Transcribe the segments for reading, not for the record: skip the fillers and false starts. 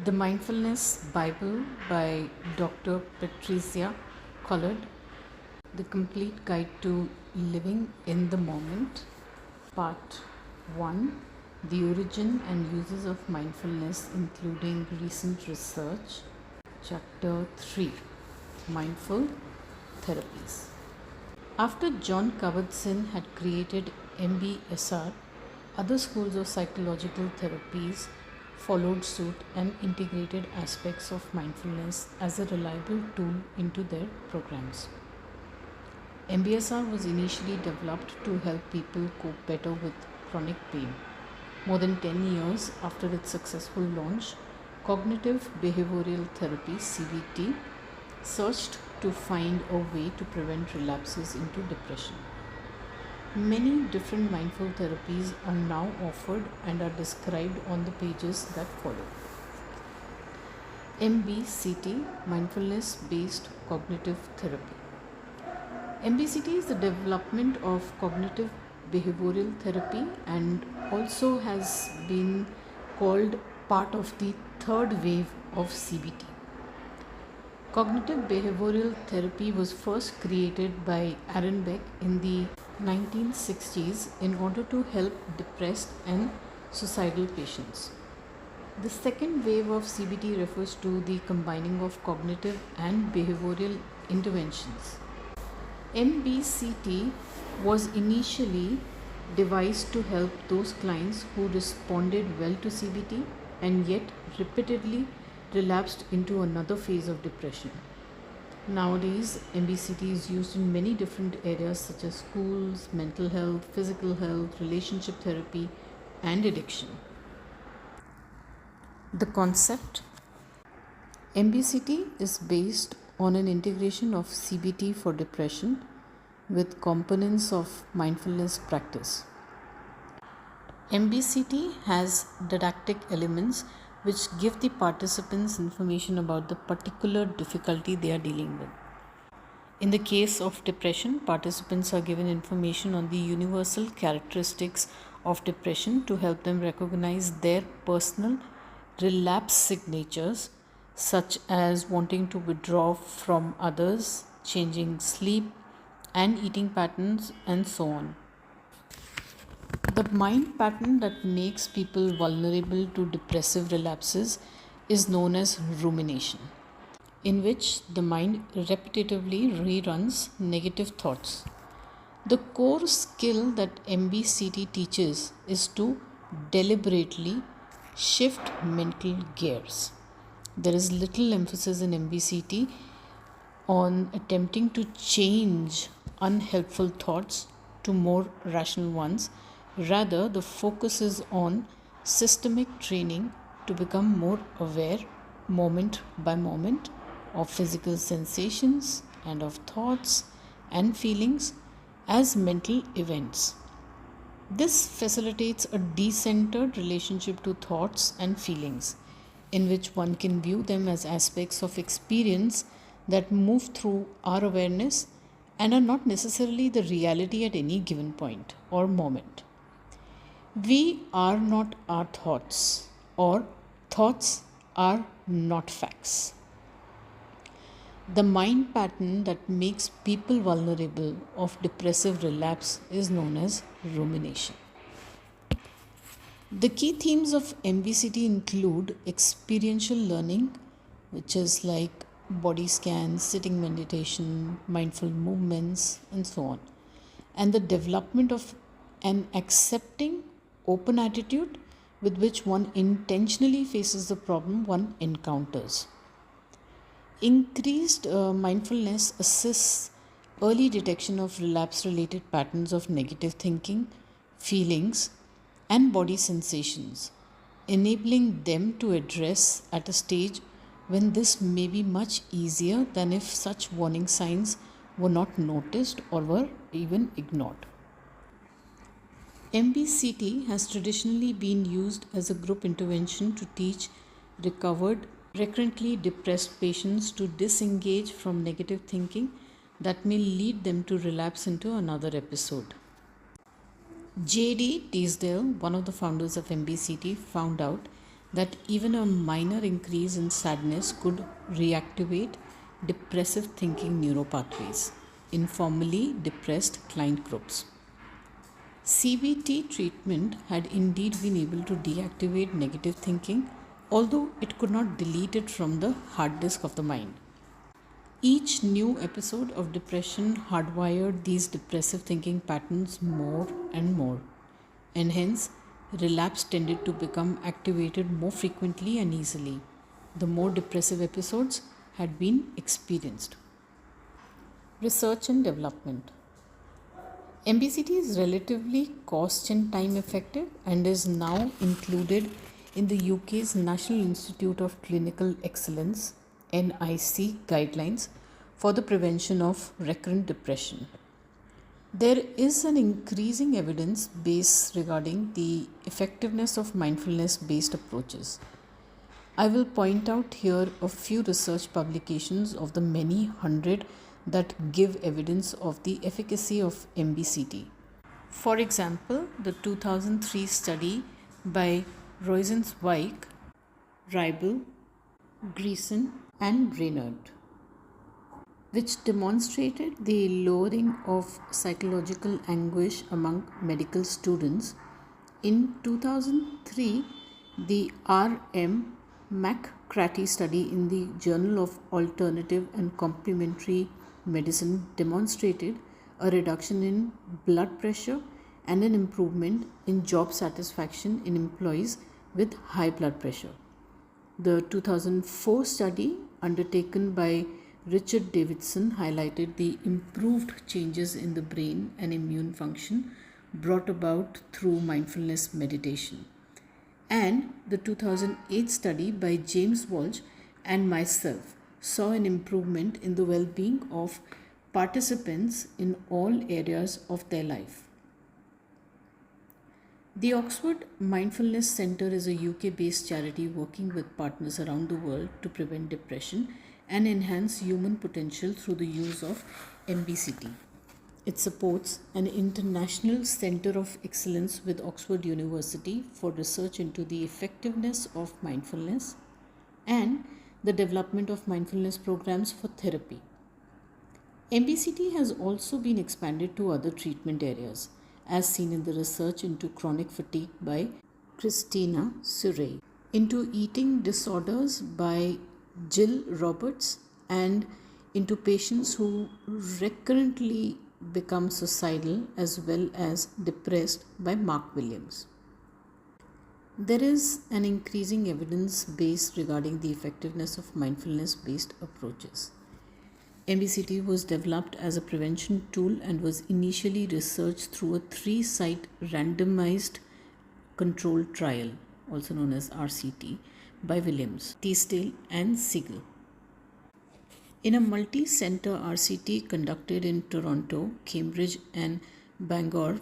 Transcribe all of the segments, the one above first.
The Mindfulness Bible by Dr. Patrizia Collard, The Complete Guide to Living in the Moment, Part 1, The Origin and Uses of Mindfulness, including recent research, Chapter 3, Mindful Therapies. After John Kabat-Zinn had created MBSR, other schools of psychological therapies followed suit and integrated aspects of mindfulness as a reliable tool into their programs. MBSR was initially developed to help people cope better with chronic pain. More than 10 years after its successful launch, Cognitive Behavioral Therapy (CBT) searched to find a way to prevent relapses into depression. Many different mindful therapies are now offered and are described on the pages that follow. MBCT, Mindfulness Based Cognitive Therapy. MBCT is the development of cognitive behavioral therapy and also has been called part of the third wave of CBT. Cognitive behavioral therapy was first created by Aaron Beck in the 1960s in order to help depressed and suicidal patients. The second wave of CBT refers to the combining of cognitive and behavioral interventions. MBCT was initially devised to help those clients who responded well to CBT and yet repeatedly relapsed into another phase of depression. Nowadays, MBCT is used in many different areas such as schools, mental health, physical health, relationship therapy, and addiction. The concept: MBCT is based on an integration of CBT for depression with components of mindfulness practice. MBCT has didactic elements which give the participants information about the particular difficulty they are dealing with. In the case of depression, participants are given information on the universal characteristics of depression to help them recognize their personal relapse signatures, such as wanting to withdraw from others, changing sleep and eating patterns, and so on. The mind pattern that makes people vulnerable to depressive relapses is known as rumination, in which the mind repetitively reruns negative thoughts. The core skill that MBCT teaches is to deliberately shift mental gears. There is little emphasis in MBCT on attempting to change unhelpful thoughts to more rational ones. Rather, the focus is on systemic training to become more aware, moment by moment, of physical sensations and of thoughts and feelings as mental events. This facilitates a decentered relationship to thoughts and feelings, in which one can view them as aspects of experience that move through our awareness and are not necessarily the reality at any given point or moment. We are not our thoughts, or thoughts are not facts. The mind pattern that makes people vulnerable of depressive relapse is known as rumination. The key themes of MBCT include experiential learning, which is like body scans, sitting meditation, mindful movements, and so on, and the development of an accepting, open attitude with which one intentionally faces the problem one encounters. Increased mindfulness assists early detection of relapse-related patterns of negative thinking, feelings, and body sensations, enabling them to address at a stage when this may be much easier than if such warning signs were not noticed or were even ignored. MBCT has traditionally been used as a group intervention to teach recovered, recurrently depressed patients to disengage from negative thinking that may lead them to relapse into another episode. J.D. Teasdale, one of the founders of MBCT, found out that even a minor increase in sadness could reactivate depressive thinking neuropathways in formerly depressed client groups. CBT treatment had indeed been able to deactivate negative thinking, although it could not delete it from the hard disk of the mind. Each new episode of depression hardwired these depressive thinking patterns more and more, and hence relapse tended to become activated more frequently and easily the more depressive episodes had been experienced. Research and development. MBCT is relatively cost and time effective and is now included in the UK's National Institute of Clinical Excellence (NIC) guidelines for the prevention of recurrent depression. There is an increasing evidence base regarding the effectiveness of mindfulness based approaches. I will point out here a few research publications of the many hundred that give evidence of the efficacy of MBCT. For example, the 2003 study by Roizenswijk, Reibel, Greason, and Reynard, which demonstrated the lowering of psychological anguish among medical students. In 2003, the R.M. McCratty study in the Journal of Alternative and Complementary Medicine demonstrated a reduction in blood pressure and an improvement in job satisfaction in employees with high blood pressure. The 2004 study undertaken by Richard Davidson highlighted the improved changes in the brain and immune function brought about through mindfulness meditation. And the 2008 study by James Walsh and myself saw an improvement in the well-being of participants in all areas of their life. The Oxford Mindfulness Centre is a UK-based charity working with partners around the world to prevent depression and enhance human potential through the use of MBCT. It supports an international centre of excellence with Oxford University for research into the effectiveness of mindfulness and the development of mindfulness programs for therapy. MBCT has also been expanded to other treatment areas, as seen in the research into chronic fatigue by Christina Surrey, into eating disorders by Jill Roberts, and into patients who recurrently become suicidal as well as depressed by Mark Williams. There is an increasing evidence base regarding the effectiveness of mindfulness based approaches. MBCT was developed as a prevention tool and was initially researched through a 3-site randomized controlled trial, also known as RCT, by Williams, Teasdale, and Siegel. In a multi-center RCT conducted in Toronto, Cambridge, and Bangor,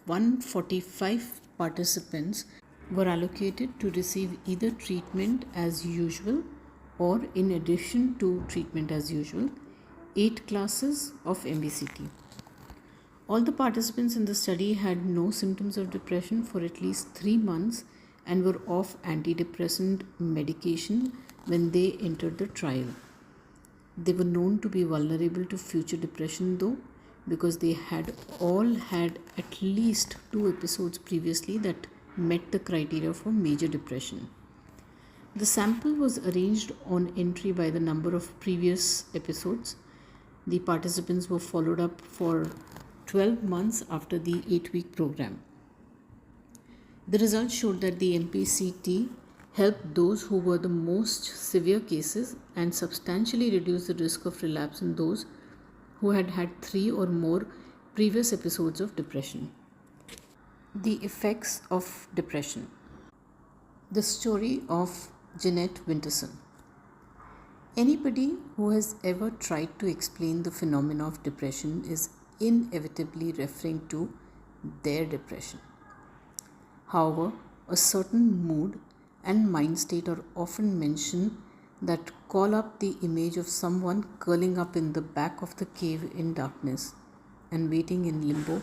145 participants were allocated to receive either treatment as usual or, in addition to treatment as usual, 8 classes of MBCT. All the participants in the study had no symptoms of depression for at least 3 months and were off antidepressant medication when they entered the trial. They were known to be vulnerable to future depression though, because they had all had at least 2 episodes previously that met the criteria for major depression. The sample was arranged on entry by the number of previous episodes. The participants were followed up for 12 months after the 8-week program. The results showed that the MBCT helped those who were the most severe cases and substantially reduced the risk of relapse in those who had had 3 or more previous episodes of depression. The effects of depression. The story of Jeanette Winterson. Anybody who has ever tried to explain the phenomena of depression is inevitably referring to their depression. However, a certain mood and mind state are often mentioned that call up the image of someone curling up in the back of the cave in darkness and waiting in limbo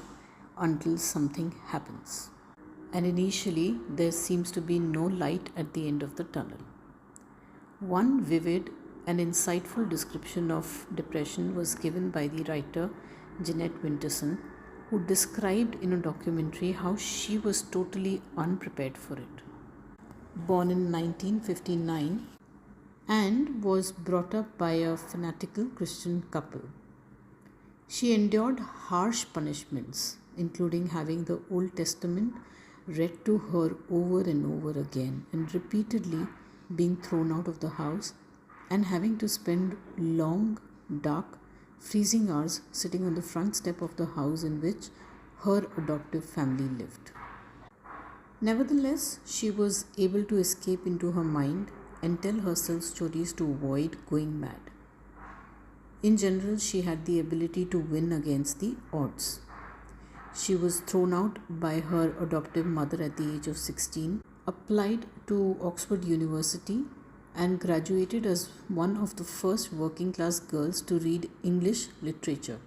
until something happens. and initially there seems to be no light at the end of the tunnel. One vivid and insightful description of depression was given by the writer Jeanette Winterson, who described in a documentary how she was totally unprepared for it. Born in 1959 and was brought up by a fanatical Christian couple, she endured harsh punishments, including having the Old Testament read to her over and over again and repeatedly being thrown out of the house and having to spend long, dark, freezing hours sitting on the front step of the house in which her adoptive family lived. Nevertheless, she was able to escape into her mind and tell herself stories to avoid going mad. In general, she had the ability to win against the odds. She was thrown out by her adoptive mother at the age of 16, applied to Oxford University, and graduated as one of the first working class girls to read English literature.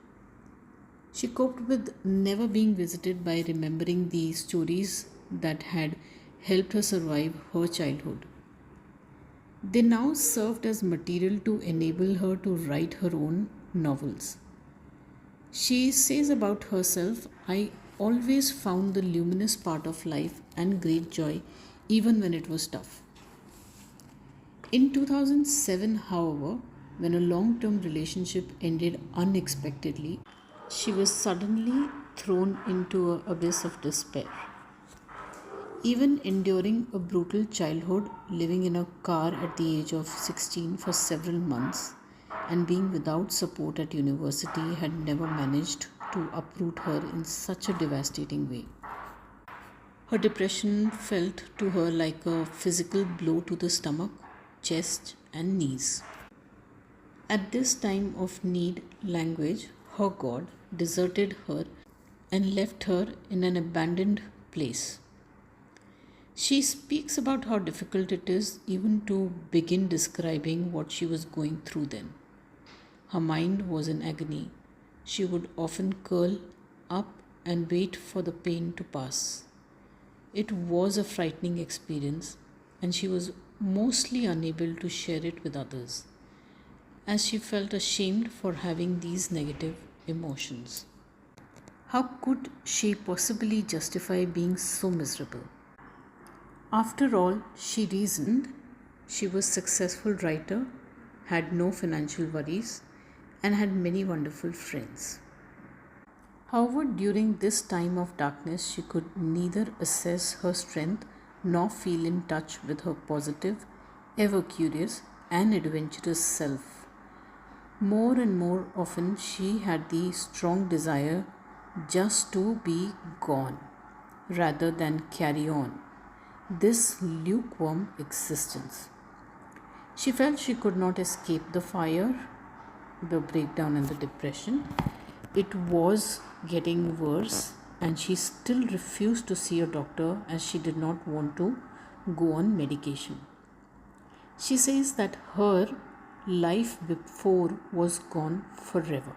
She coped with never being visited by remembering the stories that had helped her survive her childhood. They now served as material to enable her to write her own novels. She says about herself, "I always found the luminous part of life and great joy even when it was tough." In 2007, however, when a long-term relationship ended unexpectedly, she was suddenly thrown into an abyss of despair. Even enduring a brutal childhood, living in a car at the age of 16 for several months, and being without support at university had never managed to uproot her in such a devastating way. Her depression felt to her like a physical blow to the stomach, chest, and knees. At this time of need, language, her God, deserted her and left her in an abandoned place. She speaks about how difficult it is even to begin describing what she was going through then. Her mind was in agony. She would often curl up and wait for the pain to pass. It was a frightening experience, and she was mostly unable to share it with others, as she felt ashamed for having these negative emotions. How could she possibly justify being so miserable? After all, she reasoned, she was a successful writer, had no financial worries, and had many wonderful friends. However, during this time of darkness, she could neither assess her strength nor feel in touch with her positive, ever curious, and adventurous self. More and more often, she had the strong desire just to be gone rather than carry on this lukewarm existence. She felt she could not escape the fire, the breakdown, and the depression. It was getting worse, and she still refused to see a doctor as she did not want to go on medication. She says that her life before was gone forever.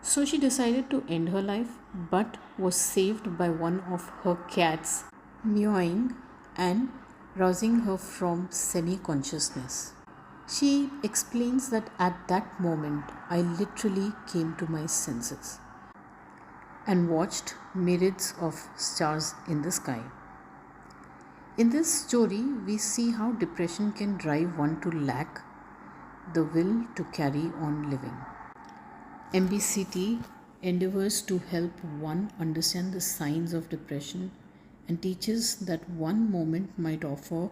So she decided to end her life, but was saved by one of her cats mewing and rousing her from semi-consciousness. She explains that at that moment I literally came to my senses and watched myriads of stars in the sky. In this story, we see how depression can drive one to lack the will to carry on living. MBCT endeavors to help one understand the signs of depression and teaches that one moment might offer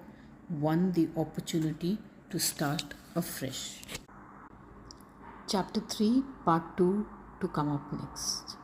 one the opportunity to start afresh. Chapter 3, Part 2 to come up next.